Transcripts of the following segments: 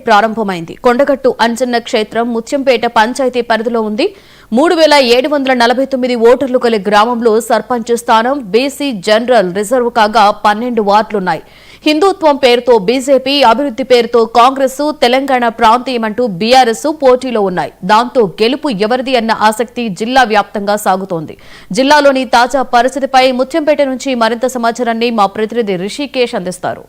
ప్రారంభమైంది. కొండగట్టు అంజన్న క్షేత్రం ముత్యంపేట పంచాయతీ పరిధిలో ఉంది. 3749 ఓటర్లు గల గ్రామంలో సర్పంచ్ స్థానం బీసీ జనరల్ రిజర్వ్ కాగా 12 వార్డులున్నాయి. హిందుత్వం పేరుతో బీజేపీ, అభివృద్ధి పేరుతో కాంగ్రెస్, తెలంగాణ ప్రాంతీయమంటూ బీఆర్ఎస్ పోటీలో ఉన్నాయి. దాంతో గెలుపు ఎవరిది అన్న ఆసక్తి జిల్లా వ్యాప్తంగా సాగుతోంది. జిల్లాలోని తాజా పరిస్థితిపై ముత్యంపేట నుంచి మరింత సమాచారాన్ని మా ప్రతినిధి రిషికేష్ అందిస్తారు.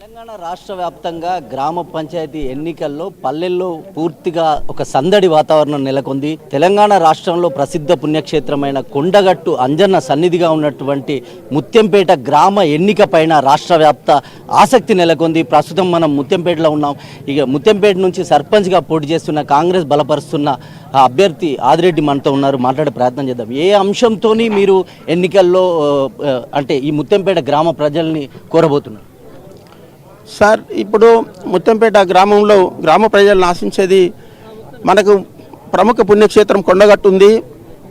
తెలంగాణ రాష్ట్ర వ్యాప్తంగా గ్రామ పంచాయతీ ఎన్నికల్లో పల్లెల్లో పూర్తిగా ఒక సందడి వాతావరణం నెలకొంది. తెలంగాణ రాష్ట్రంలో ప్రసిద్ధ పుణ్యక్షేత్రమైన కొండగట్టు అంజన్న సన్నిధిగా ఉన్నటువంటి ముత్యంపేట గ్రామ ఎన్నిక పైన రాష్ట్ర వ్యాప్త ఆసక్తి నెలకొంది. ప్రస్తుతం మనం ముత్యంపేటలో ఉన్నాం. ఇక ముత్యంపేట నుంచి సర్పంచ్గా పోటీ చేస్తున్న కాంగ్రెస్ బలపరుస్తున్న అభ్యర్థి ఆదిరెడ్డి మనతో ఉన్నారు. మాట్లాడే ప్రయత్నం చేద్దాం. ఏ అంశంతో మీరు ఎన్నికల్లో అంటే ఈ ముత్యంపేట గ్రామ ప్రజల్ని కోరబోతున్నారు? సార్, ఇప్పుడు ముత్తంపేట గ్రామంలో గ్రామ ప్రజలను ఆశించేది మనకు ప్రముఖ పుణ్యక్షేత్రం కొండగట్టు ఉంది.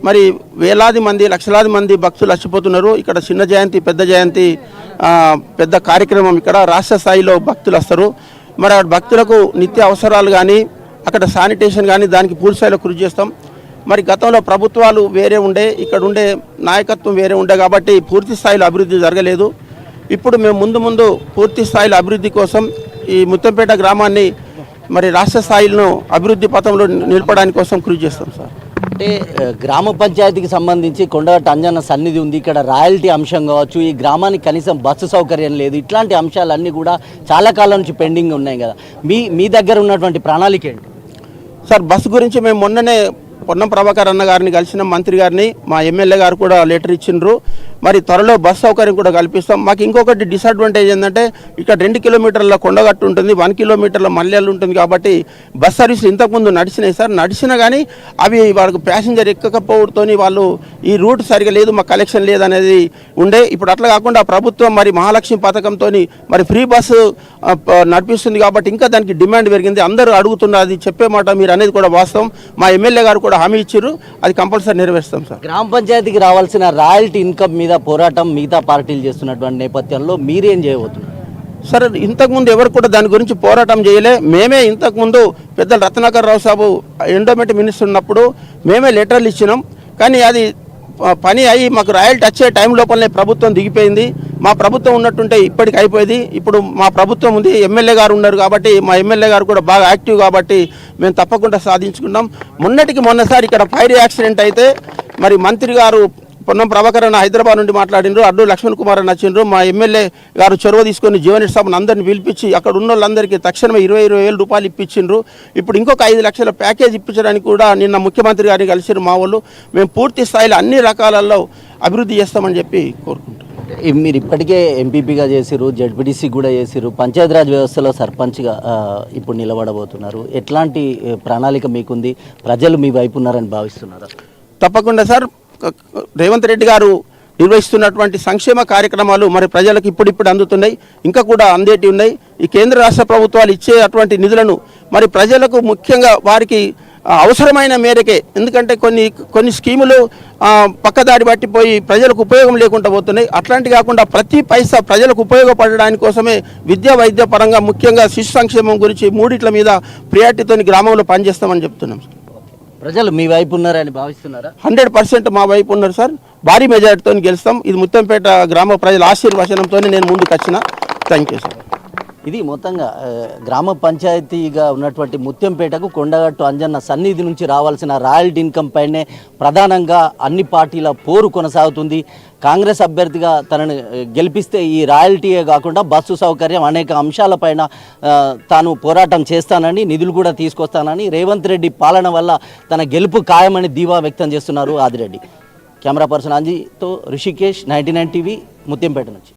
మరి వేలాది మంది లక్షలాది మంది భక్తులు వచ్చిపోతున్నారు. ఇక్కడ చిన్న జయంతి, పెద్ద జయంతి, పెద్ద కార్యక్రమం. ఇక్కడ రాష్ట్ర స్థాయిలో భక్తులు వస్తారు. మరి భక్తులకు నిత్య అవసరాలు కానీ అక్కడ శానిటేషన్ కానీ దానికి పూర్తి స్థాయిలో కృషి చేస్తాం. మరి గతంలో ప్రభుత్వాలు వేరే ఉండే, ఇక్కడ ఉండే నాయకత్వం వేరే ఉండే కాబట్టి పూర్తి స్థాయిలో అభివృద్ధి జరగలేదు. ఇప్పుడు మేము ముందు పూర్తి స్థాయిలో అభివృద్ధి కోసం ఈ ముత్తంపేట గ్రామాన్ని మరి రాష్ట్ర స్థాయిలో అభివృద్ధి పథంలో నిలపడానికి కోసం కృషి చేస్తాం సార్. అంటే గ్రామ పంచాయతీకి సంబంధించి కొండగట్టు అంజన్న సన్నిధి ఉంది. ఇక్కడ రాయల్టీ అంశం కావచ్చు, ఈ గ్రామానికి కనీసం బస్సు సౌకర్యం లేదు. ఇట్లాంటి అంశాలన్నీ కూడా చాలా కాలం నుంచి పెండింగ్ ఉన్నాయి కదా. మీ దగ్గర ఉన్నటువంటి ప్రణాళిక ఏంటి సార్? బస్సు గురించి మేము మొన్ననే పొన్నం ప్రభాకర్ అన్న గారిని కలిసిన, మంత్రి గారిని, మా ఎమ్మెల్యే గారు కూడా లెటర్ ఇచ్చిండ్రు. మరి త్వరలో బస్ సౌకర్యం కూడా కల్పిస్తాం. మాకు ఇంకొకటి డిసడ్వాంటేజ్ ఏంటంటే ఇక్కడ 2 కిలోమీటర్ల కొండగట్టు ఉంటుంది, 1 కిలోమీటర్ల మల్లెలు ఉంటుంది. కాబట్టి బస్ సర్వీసులు ఇంతకుముందు నడిచినాయి సార్. నడిచినా కానీ అవి వాళ్ళకు ప్యాసింజర్ ఎక్కకపోవడంతో వాళ్ళు ఈ రూట్ సరిగా లేదు, మా కలెక్షన్ లేదనేది ఉండే. ఇప్పుడు అట్లా కాకుండా ప్రభుత్వం మరి మహాలక్ష్మి పథకంతో మరి ఫ్రీ బస్సు నడిపిస్తుంది. కాబట్టి ఇంకా దానికి డిమాండ్ పెరిగింది. అందరూ అడుగుతున్నారు. అది చెప్పే మాట మీరు అనేది కూడా వాస్తవం. మా ఎమ్మెల్యే గారు కూడా హామీ ఇచ్చారు. అది కంపల్సరీ నెరవేరుస్తాం సార్. గ్రామ పంచాయతీకి రావాల్సిన రాయల్టీ ఇన్కమ్ మీద పోరాటం మిగతా పార్టీలు చేస్తున్నటువంటి నేపథ్యంలో మీరేం చేయబోతున్నారు? సార్, ఇంతకుముందు ఎవరు కూడా దాని గురించి పోరాటం చేయలే. మేమే ఇంతకుముందు పెద్దలు రత్నాకర్ రావు సాబు ఎండోమెంట్ మినిస్టర్ ఉన్నప్పుడు మేమే లెటర్లు ఇచ్చినాం. కానీ అది పని అయ్యి మాకు రాయల్టీ వచ్చే టైం లోపలనే ప్రభుత్వం దిగిపోయింది. మా ప్రభుత్వం ఉన్నట్టుంటే ఇప్పటికి అయిపోయింది. ఇప్పుడు మా ప్రభుత్వం ఉంది, ఎమ్మెల్యే గారు ఉన్నారు కాబట్టి మా ఎమ్మెల్యే గారు కూడా బాగా యాక్టివ్ కాబట్టి మేము తప్పకుండా సాధించుకున్నాం. మొన్నసారి ఇక్కడ ఫైర్ యాక్సిడెంట్ అయితే మరి మంత్రి గారు పొన్నం ప్రభాకర్ అన్న హైదరాబాద్ నుండి మాట్లాడినారు, అడ్డు లక్ష్మణ్ కుమార్ అని వచ్చిండ్రు. మా ఎమ్మెల్యే గారు చొరవ తీసుకొని జీవనరెడ్డి సాబుని అందరిని పిలిపించి అక్కడ ఉన్న వాళ్ళందరికీ తక్షణమే 20,000 రూపాయలు ఇప్పించిండ్రు. ఇప్పుడు ఇంకొక 5 లక్షల ప్యాకేజ్ ఇప్పించడానికి కూడా నిన్న ముఖ్యమంత్రి గారిని కలిసిరు మా వాళ్ళు. మేము పూర్తి స్థాయిలో అన్ని రకాలలో అభివృద్ధి చేస్తామని చెప్పి కోరుకుంటున్నాం. మీరు ఇప్పటికే ఎంపీపీగా చేసిరు, జడ్పీటీసీ కూడా చేసిరు, పంచాయతీరాజ్ వ్యవస్థలో సర్పంచ్గా ఇప్పుడు నిలబడబోతున్నారు. ఎట్లాంటి ప్రణాళిక మీకుంది? ప్రజలు మీ వైపు ఉన్నారని భావిస్తున్నారా? తప్పకుండా సార్. రేవంత్ రెడ్డి గారు నిర్వహిస్తున్నటువంటి సంక్షేమ కార్యక్రమాలు మరి ప్రజలకు ఇప్పుడిప్పుడు అందుతున్నాయి, ఇంకా కూడా అందేటి ఉన్నాయి. ఈ కేంద్ర రాష్ట్ర ప్రభుత్వాలు ఇచ్చే అటువంటి నిధులను మరి ప్రజలకు ముఖ్యంగా వారికి అవసరమైన మేరకే, ఎందుకంటే కొన్ని స్కీములు పక్కదారి పట్టిపోయి ప్రజలకు ఉపయోగం లేకుండా పోతున్నాయి. అట్లాంటి కాకుండా ప్రతి పైసా ప్రజలకు ఉపయోగపడడానికి కోసమే విద్యా వైద్య పరంగా ముఖ్యంగా శిశు సంక్షేమం గురించి 3 మీద ప్రియారిటీతో గ్రామంలో పనిచేస్తామని చెప్తున్నాం సార్. ప్రజలు మీ వైపు ఉన్నారని భావిస్తున్నారా? 100% మా వైపు ఉన్నారు సార్. భారీ మెజారిటీతో గెలుస్తాం. ఇది ముత్తంపేట గ్రామ ప్రజల ఆశీర్వచనంతో నేను ముందుకు వచ్చిన. Thank you sir. ఇది మొత్తంగా గ్రామ పంచాయతీగా ఉన్నటువంటి ముత్యంపేటకు కొండగట్టు అంజన్న సన్నిధి నుంచి రావాల్సిన రాయల్టీ ఇన్కమ్ పైనే ప్రధానంగా అన్ని పార్టీల పోరు కొనసాగుతుంది. కాంగ్రెస్ అభ్యర్థిగా తనను గెలిపిస్తే ఈ రాయల్టీయే కాకుండా బస్సు సౌకర్యం అనేక అంశాలపైన తాను పోరాటం చేస్తానని, నిధులు కూడా తీసుకొస్తానని, రేవంత్ రెడ్డి పాలన వల్ల తన గెలుపు ఖాయమని ధీమా వ్యక్తం చేస్తున్నారు ఆదిరెడ్డి. కెమెరా పర్సన్ అంజీతో రిషికేష్, 99 టీవీ, ముత్యంపేట నుంచి.